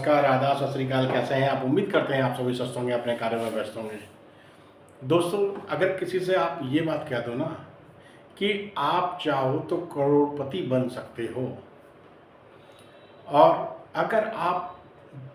नमस्कार, आदाब, सत श्री अकाल। कैसे हैं आप? उम्मीद करते हैं आप सभी स्वस्थ होंगे, अपने कार्य में व्यस्त होंगे। दोस्तों, अगर किसी से आप ये बात कह दो ना कि आप चाहो तो करोड़पति बन सकते हो, और अगर आप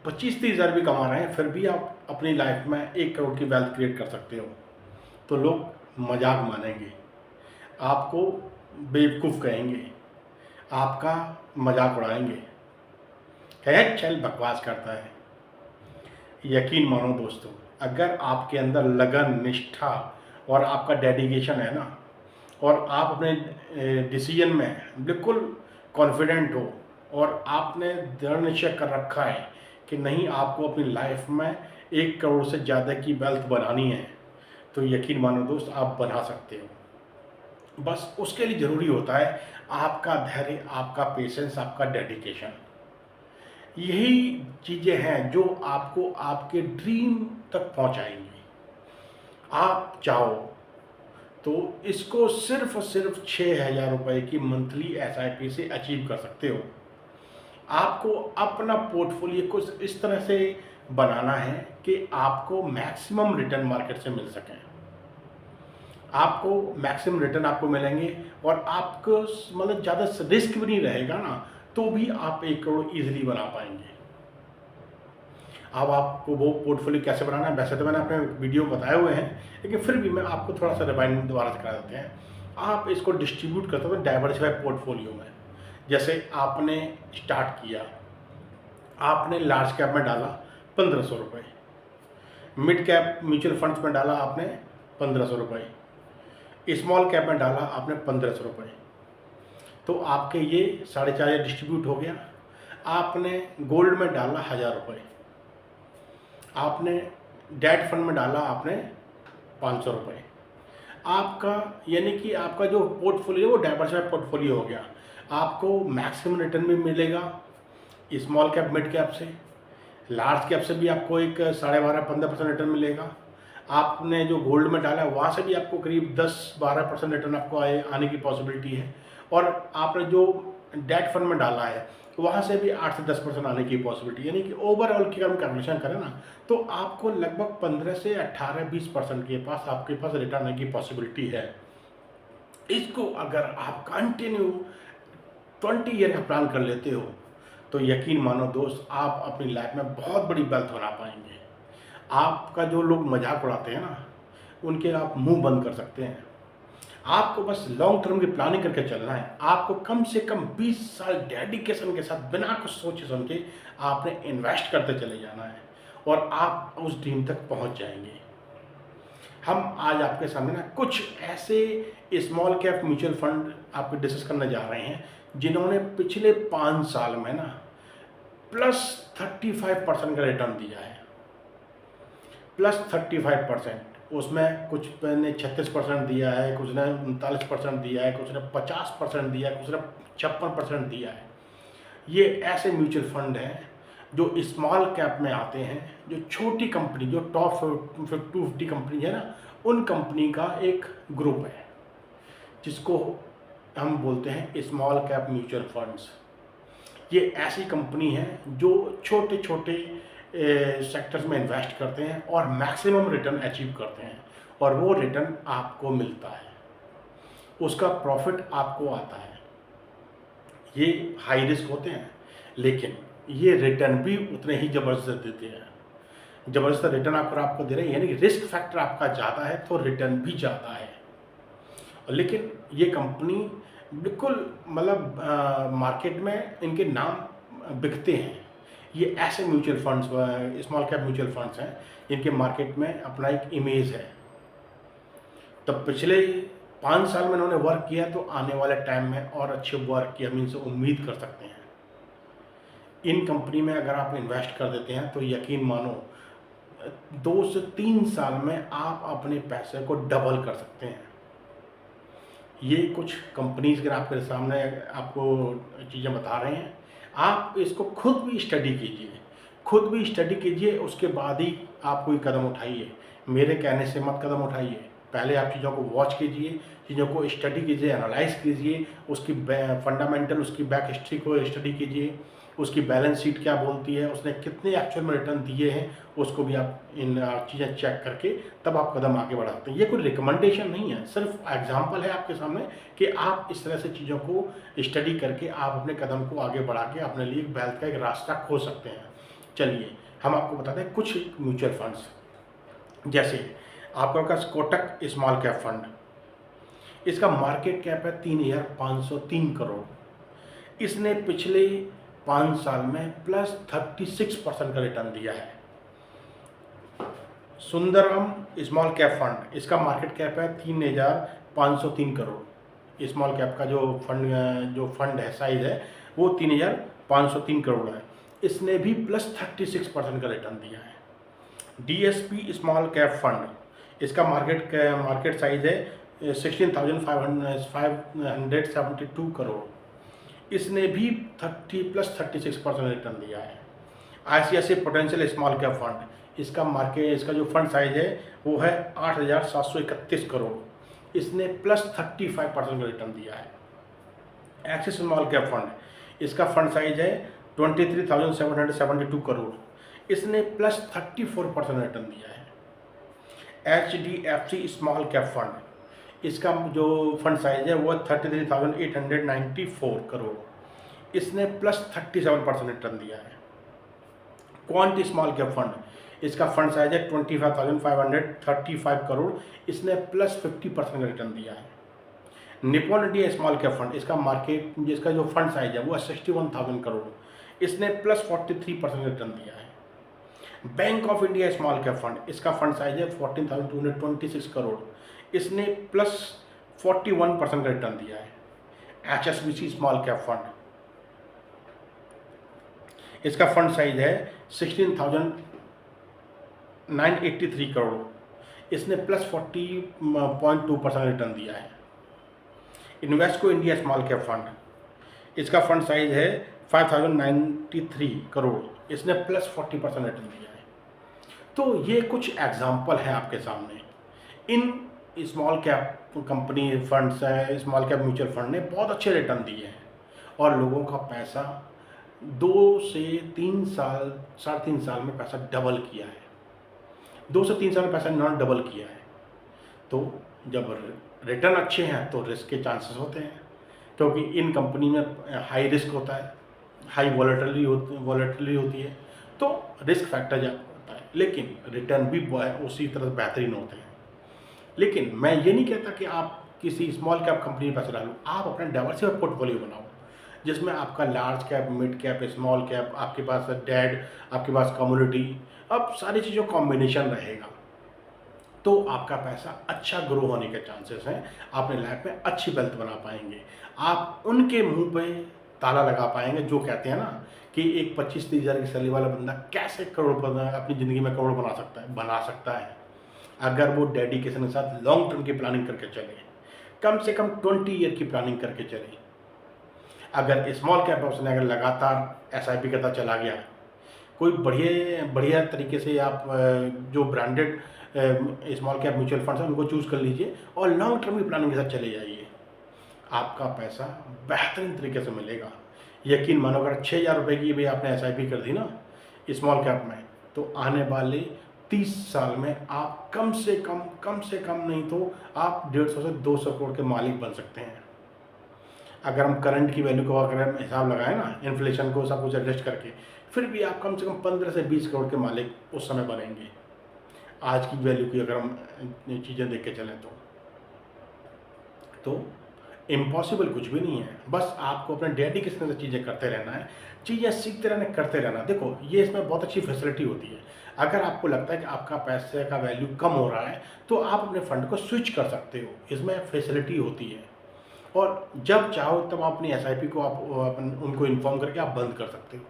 25-30 हज़ार भी कमा रहे हैं फिर भी आप अपनी लाइफ में 1 करोड़ की वेल्थ क्रिएट कर सकते हो, तो लोग मजाक मानेंगे, आपको बेवकूफ़ कहेंगे, आपका मजाक उड़ाएंगे, कहे चल बकवास करता है। यकीन मानो दोस्तों, अगर आपके अंदर लगन, निष्ठा और आपका डेडिकेशन है ना, और आप अपने डिसीजन में बिल्कुल कॉन्फिडेंट हो और आपने दृढ़ निश्चय कर रखा है कि नहीं, आपको अपनी लाइफ में 1 करोड़ से ज़्यादा की वेल्थ बनानी है, तो यकीन मानो दोस्त, आप बना सकते हो। बस उसके लिए ज़रूरी होता है आपका धैर्य, आपका पेशेंस, आपका डेडिकेशन। यही चीज़ें हैं जो आपको आपके ड्रीम तक पहुंचाएंगी। आप चाहो तो इसको सिर्फ और सिर्फ 6,000 रुपये की मंथली SIP से अचीव कर सकते हो। आपको अपना पोर्टफोलियो कुछ इस तरह से बनाना है कि आपको मैक्सिमम रिटर्न मार्केट से मिल सकें। आपको मैक्सिमम रिटर्न आपको मिलेंगे और आपको मतलब ज़्यादा रिस्क भी नहीं रहेगा ना, तो भी आप 1 करोड़ ईजिली बना पाएंगे। अब आपको वो पोर्टफोलियो कैसे बनाना है, वैसे तो मैंने अपने वीडियो में बताए हुए हैं, लेकिन फिर भी मैं आपको थोड़ा सा रिवाइंड दोबारा से करा देते हैं। आप इसको डिस्ट्रीब्यूट करते हो डाइवर्सिफाई पोर्टफोलियो में। जैसे आपने स्टार्ट किया, आपने लार्ज कैप में डाला 1500 रुपये, मिड कैप म्यूचुअल फंड्स में डाला आपने 1500 रुपये, स्मॉल कैप में डाला आपने 1500 रुपये, तो आपके ये 4.5 डिस्ट्रीब्यूट हो गया। आपने गोल्ड में डाला 1000 रुपये, आपने डेट फंड में डाला आपने 500 रुपये। आपका यानी कि आपका जो पोर्टफोलियो है वो डाइवर्सिफाइड पोर्टफोलियो हो गया। आपको मैक्सिमम रिटर्न भी मिलेगा स्मॉल कैप, मिड कैप से, लार्ज कैप से भी आपको एक 12.5-15% रिटर्न मिलेगा। आपने जो गोल्ड में डाला है वहाँ से भी आपको करीब 10-12% रिटर्न आपको आने की पॉसिबिलिटी है, और आपने जो डेट फंड में डाला है वहाँ से भी 8 से 10% आने की पॉसिबिलिटी, यानी कि ओवरऑल की अगर हम कैलकुलेशन करें ना, तो आपको लगभग 15 से 18-20% के पास आपके पास रिटर्न आने की पॉसिबिलिटी है। इसको अगर आप कंटिन्यू 20 ईयर का प्लान कर लेते हो, तो यकीन मानो दोस्त, आप अपनी लाइफ में बहुत बड़ी वेल्थ बना पाएंगे। आपका जो लोग मजाक उड़ाते हैं ना, उनके आप मुंह बंद कर सकते हैं। आपको बस लॉन्ग टर्म की प्लानिंग करके चलना है। आपको कम से कम 20 साल डेडिकेशन के साथ बिना कुछ सोचे समझे आपने इन्वेस्ट करते चले जाना है, और आप उस ड्रीम तक पहुंच जाएंगे। हम आज आपके सामने ना कुछ ऐसे स्मॉल कैप म्यूचुअल फंड आपको डिस्कस करने जा रहे हैं जिन्होंने पिछले 5 साल में ना +35% का रिटर्न दिया है। +35%, उसमें कुछ ने 36% दिया है, कुछ ने 39% दिया है, कुछ ने 50% दिया है, कुछ ने 56% दिया है। ये ऐसे म्यूचुअल फंड हैं जो स्मॉल कैप में आते हैं, जो छोटी कंपनी, जो टॉप 250 कंपनी है ना, उन कंपनी का एक ग्रुप है जिसको हम बोलते हैं स्मॉल कैप म्यूचुअल फंड्स। ये ऐसी कंपनी है जो छोटे छोटे सेक्टर्स में इन्वेस्ट करते हैं और मैक्सिमम रिटर्न अचीव करते हैं, और वो रिटर्न आपको मिलता है, उसका प्रॉफिट आपको आता है। ये हाई रिस्क होते हैं, लेकिन ये रिटर्न भी उतने ही ज़बरदस्त देते हैं। ज़बरदस्त रिटर्न आपको दे रहे हैं, यानी कि रिस्क फैक्टर आपका ज़्यादा है तो रिटर्न भी ज़्यादा है। लेकिन ये कंपनी बिल्कुल मतलब मार्केट में इनके नाम बिकते हैं। ये ऐसे mutual funds, small cap mutual funds हैं जिनके मार्केट में अपना एक इमेज है। तो पिछले 5 साल में इन्होंने वर्क किया, तो आने वाले टाइम में और अच्छे वर्क की हम इनसे उम्मीद कर सकते हैं। इन कंपनी में अगर आप इन्वेस्ट कर देते हैं तो यकीन मानो 2 से 3 साल में आप अपने पैसे को डबल कर सकते हैं। ये कुछ कंपनीज के आपके सामने आपको चीज़ें बता रहे हैं, आप इसको खुद भी स्टडी कीजिए, उसके बाद ही आप कोई कदम उठाइए। मेरे कहने से मत कदम उठाइए, पहले आप चीज़ों को वॉच कीजिए, चीज़ों को स्टडी कीजिए, एनालाइज कीजिए, उसकी फंडामेंटल, उसकी बैक हिस्ट्री को स्टडी कीजिए, उसकी बैलेंस शीट क्या बोलती है, उसने कितने एक्चुअल में रिटर्न दिए हैं, उसको भी आप इन चीज़ें चेक करके तब आप कदम आगे बढ़ा सकते हैं। ये कोई रिकमेंडेशन नहीं है, सिर्फ एग्जांपल है आपके सामने कि आप इस तरह से चीज़ों को स्टडी करके आप अपने कदम को आगे बढ़ा के अपने लिए वेल्थ का एक रास्ता खोज सकते हैं। चलिए हम आपको बताते हैं कुछ म्यूचुअल फंड्स। जैसे आपका पास कोटक स्मॉल कैप फंड, इसका मार्केट कैप है 3,503 करोड़। इसने पिछले 5 साल में प्लस 36% का रिटर्न दिया है। सुंदरम स्मॉल कैप फंड, इसका मार्केट कैप है 3,503 करोड़। स्मॉल कैप का जो फंड है, साइज है, वो 3,503 करोड़ है। इसने भी प्लस 36% का रिटर्न दिया है। DSP स्मॉल कैप फंड, इसका मार्केट साइज है 16,572 करोड़। इसने भी 36% रिटर्न दिया है। ICICI potential small cap fund, इसका जो फंड साइज है वो है 8,731 करोड़। इसने प्लस 35% का रिटर्न दिया है। एक्सिस स्मॉल कैप फंड, इसका फंड साइज है 23,772 करोड़। इसने प्लस 34% रिटर्न दिया है। HDFC स्मॉल कैप फंड, इसका जो फंड साइज है वो 33,894 करोड़। इसने प्लस 37% रिटर्न दिया है। क्वांट स्मॉल कैप फंड, इसका फंड साइज है 25,535 करोड़। इसने प्लस 50% रिटर्न दिया है। Nippon India small cap fund, इसका जो फंड साइज है वो 61,000 करोड़। इसने प्लस 43% रिटर्न दिया है। Bank of India small cap fund, इसका फंड साइज है 14,226 करोड़। इसने प्लस 41% का रिटर्न दिया है। HSBC स्मॉल कैप फंड, इसका फंड साइज है 16,983 करोड़। इसने प्लस 40.2% रिटर्न दिया है। Invesco India small cap fund, इसका फंड साइज है 5,093 करोड़। इसने प्लस 40% रिटर्न दिया है। तो ये कुछ एग्जाम्पल है आपके सामने। In small cap company funds है, स्मॉल कैप म्यूचुअल फंड ने बहुत अच्छे रिटर्न दिए हैं और लोगों का पैसा 2 से 3 साल, 3.5 साल में पैसा डबल किया है। 2 से 3 साल में पैसा नॉट डबल किया है। तो जब रिटर्न अच्छे हैं तो रिस्क के चांसेस होते हैं, क्योंकि इन कंपनी में हाई रिस्क होता है, हाई वॉलेटिलिटी होती है, तो रिस्क फैक्टर ज़्यादा होता है, लेकिन रिटर्न भी उसी तरह बेहतरीन होते हैं। लेकिन मैं ये नहीं कहता कि आप किसी स्मॉल कैप कंपनी में पैसा डालो। आप अपना डाइवर्सिफाइड पोर्टफोलियो बनाओ, जिसमें आपका large cap, mid cap, small cap, आपके पास डेट, आपके पास कम्युनिटी, अब सारी चीज़ों कॉम्बिनेशन रहेगा, तो आपका पैसा अच्छा ग्रो होने के चांसेस हैं। आप अपने लाइफ में अच्छी वेल्थ बना पाएंगे। आप उनके मुंह पे ताला लगा पाएंगे जो कहते हैं ना कि एक 25-30 हज़ार की सैलरी वाला बंदा कैसे अपनी ज़िंदगी में करोड़ बना सकता है अगर वो डेडिकेशन के साथ लॉन्ग टर्म की प्लानिंग करके चले, कम से कम 20 ईयर की प्लानिंग करके चले। अगर स्मॉल कैप उसने अगर लगातार SIP करता चला गया, कोई बढ़िया तरीके से आप जो branded small cap mutual funds हैं उनको चूज़ कर लीजिए और लॉन्ग टर्म की प्लानिंग के साथ चले जाइए। आपका पैसा बेहतरीन तरीके से मिलेगा। यकीन मानो, अगर 6,000 रुपये की भी आपने SIP कर दी ना स्मॉल कैप में, तो आने वाले 30 साल में आप कम से कम नहीं तो आप 150 से 200 करोड़ के मालिक बन सकते हैं। अगर हम करंट की वैल्यू को अगर हम हिसाब लगाएं ना, इन्फ्लेशन को सब कुछ एडजस्ट करके, फिर भी आप कम से कम 15 से 20 करोड़ के मालिक उस समय बनेंगे, आज की वैल्यू की अगर हम चीज़ें देख के चलें तो इम्पॉसिबल कुछ भी नहीं है। बस आपको अपने डेडिकेशन से चीज़ें करते रहना है, चीज़ें सीखते रहना, करते रहना। देखो, ये इसमें बहुत अच्छी फैसिलिटी होती है। अगर आपको लगता है कि आपका पैसे का वैल्यू कम हो रहा है तो आप अपने फंड को स्विच कर सकते हो, इसमें फैसिलिटी होती है। और जब चाहो तब आप अपनी SIP को आप उनको इन्फॉर्म करके आप बंद कर सकते हो।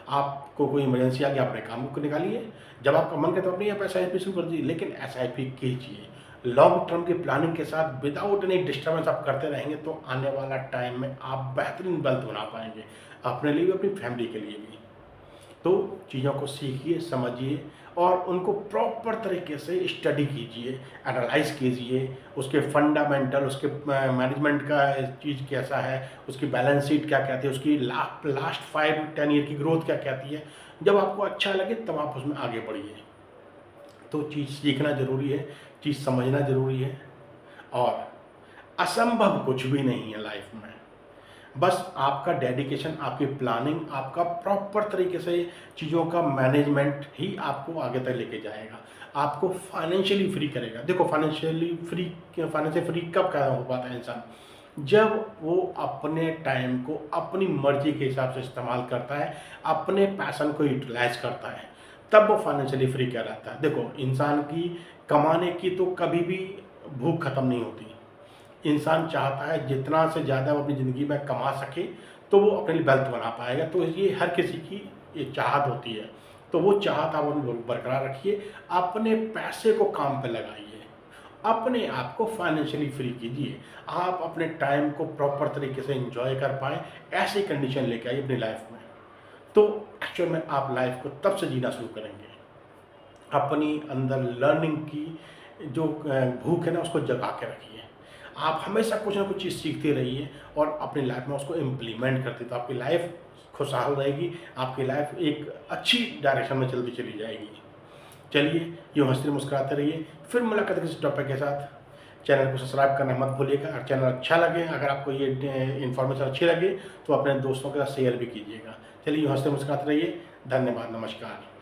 आपको कोई इमरजेंसी आ गया, अपने काम को निकालिए, जब आपका मन करे तो अपनी आप SIP शुरू कर दीजिए, लेकिन SIP कीजिए लॉन्ग टर्म की प्लानिंग के साथ। विदाउट एनी डिस्टर्बेंस आप करते रहेंगे तो आने वाला टाइम में आप बेहतरीन वेल्थ बना पाएंगे, अपने लिए भी, अपनी फैमिली के लिए भी। तो चीज़ों को सीखिए, समझिए और उनको प्रॉपर तरीके से स्टडी कीजिए, एनालाइज़ कीजिए, उसके फंडामेंटल, उसके मैनेजमेंट का चीज़ कैसा है, उसकी बैलेंस शीट क्या कहती है, उसकी लास्ट 5-10 ईयर की ग्रोथ क्या कहती है। जब आपको अच्छा लगे तब आप उसमें आगे बढ़िए। तो चीज़ सीखना ज़रूरी है, चीज़ समझना ज़रूरी है और असंभव कुछ भी नहीं है लाइफ में। बस आपका डेडिकेशन, आपकी प्लानिंग, आपका प्रॉपर तरीके से चीज़ों का मैनेजमेंट ही आपको आगे तक लेके जाएगा। आपको फाइनेंशियली फ्री करेगा। देखो फाइनेंशियल फ्री कब क्या हो पाता है इंसान? जब वो अपने टाइम को अपनी मर्ज़ी के हिसाब से इस्तेमाल करता है, अपने पैशन को यूटिलाइज़ करता है, तब वो फाइनेंशियली फ्री कहलाता है। देखो इंसान की कमाने की तो कभी भी भूख खत्म नहीं होती। इंसान चाहता है जितना से ज़्यादा वो अपनी ज़िंदगी में कमा सके, तो वो अपने लिए वेल्थ बना पाएगा। तो ये हर किसी की ये चाहत होती है। तो वो चाहत आप अपनी बरकरार रखिए, अपने पैसे को काम पे लगाइए, अपने आप को फाइनेंशियली फ्री कीजिए। आप अपने टाइम को प्रॉपर तरीके से एन्जॉय कर पाएँ, ऐसी कंडीशन लेके आइए अपनी लाइफ में। तो एक्चुअल में आप लाइफ को तब से जीना शुरू करेंगे। अपनी अंदर लर्निंग की जो भूख है ना, उसको जगा के रखिए। आप हमेशा कुछ ना कुछ चीज़ सीखते रहिए और अपनी लाइफ में उसको इम्प्लीमेंट करते, तो आपकी लाइफ खुशहाल रहेगी, आपकी लाइफ एक अच्छी डायरेक्शन में चलती चली जाएगी। चलिए, यूँ हँसते मुस्कुराते रहिए, फिर मुलाकात किसी टॉपिक के साथ। चैनल को सब्सक्राइब करना मत भूलिएगा और चैनल अच्छा लगे, अगर आपको ये इन्फॉर्मेशन अच्छी लगे तो अपने दोस्तों के साथ शेयर भी कीजिएगा। चलिए, यूँ हँसते मुस्कुराते रहिए। धन्यवाद, नमस्कार।